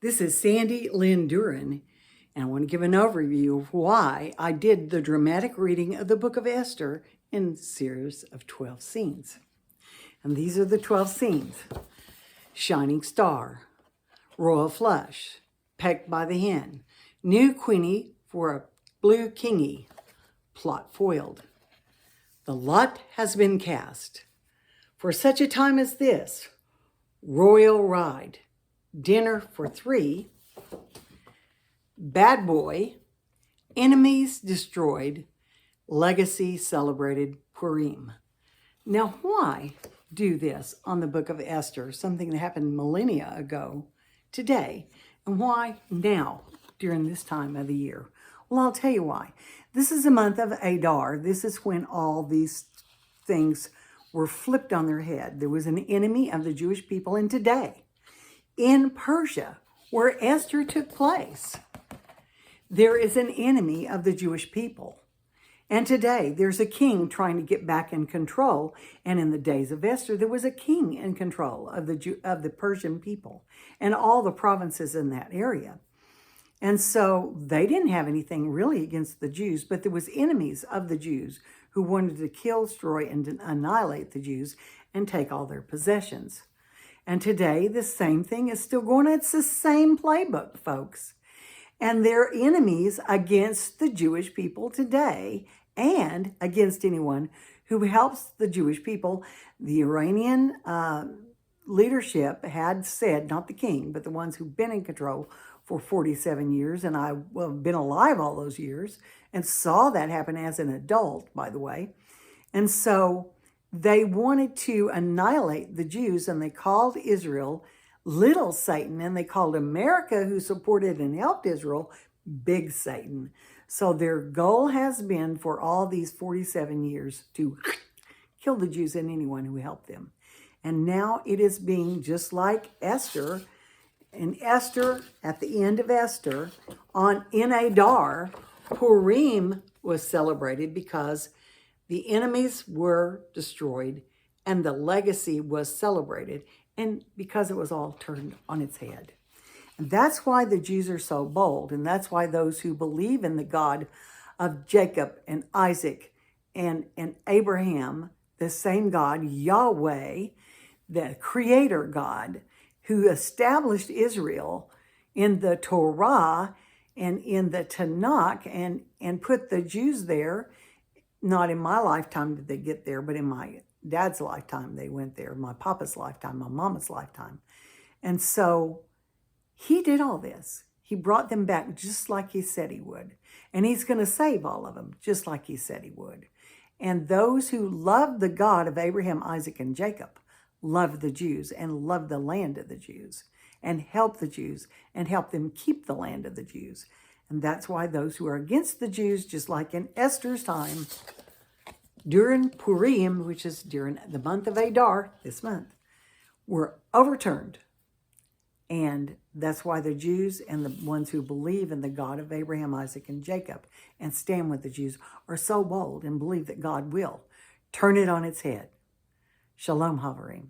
This is Sandy Lynn Duran, and I want to give an overview of why I did the dramatic reading of the book of Esther in a series of 12 scenes. And these are the 12 scenes. Shining star, royal flush, pecked by the hen, new queenie for a blue kingy, plot foiled. The lot has been cast. For such a time as this, royal ride, dinner for three, bad boy, enemies destroyed, legacy celebrated, Purim. Now, why do this on the book of Esther, something that happened millennia ago, today, and why now, during this time of the year? Well, I'll tell you why. This is the month of Adar. This is when all these things were flipped on their head. There was an enemy of the Jewish people, and today, in Persia, where Esther took place, there is an enemy of the Jewish people. And today, there's a king trying to get back in control. And in the days of Esther, there was a king in control of the Persian people and all the provinces in that area. And so they didn't have anything really against the Jews, but there was enemies of the Jews who wanted to kill, destroy, and annihilate the Jews and take all their possessions. And today, the same thing is still going on. It's the same playbook, folks. And they're enemies against the Jewish people today and against anyone who helps the Jewish people. The Iranian leadership had said, not the king, but the ones who've been in control for 47 years, and I've been alive all those years and saw that happen as an adult, by the way. And so they wanted to annihilate the Jews, and they called Israel Little Satan, and they called America, who supported and helped Israel, Big Satan. So their goal has been for all these 47 years to kill the Jews and anyone who helped them. And now it is being just like Esther. And Esther, at the end of Esther, in Adar, Purim was celebrated because the enemies were destroyed and the legacy was celebrated, and because it was all turned on its head. And that's why the Jews are so bold, and that's why those who believe in the God of Jacob and Isaac and Abraham, the same God, Yahweh, the creator God, who established Israel in the Torah and in the Tanakh and put the Jews there. Not in my lifetime did they get there, but in my dad's lifetime they went there, my papa's lifetime, my mama's lifetime. And so he did all this. He brought them back just like he said he would. And he's going to save all of them just like he said he would. And those who love the God of Abraham, Isaac, and Jacob love the Jews and love the land of the Jews and help the Jews and help them keep the land of the Jews. And that's why those who are against the Jews, just like in Esther's time, during Purim, which is during the month of Adar, this month, were overturned. And that's why the Jews and the ones who believe in the God of Abraham, Isaac, and Jacob and stand with the Jews are so bold and believe that God will turn it on its head. Shalom, Havarim.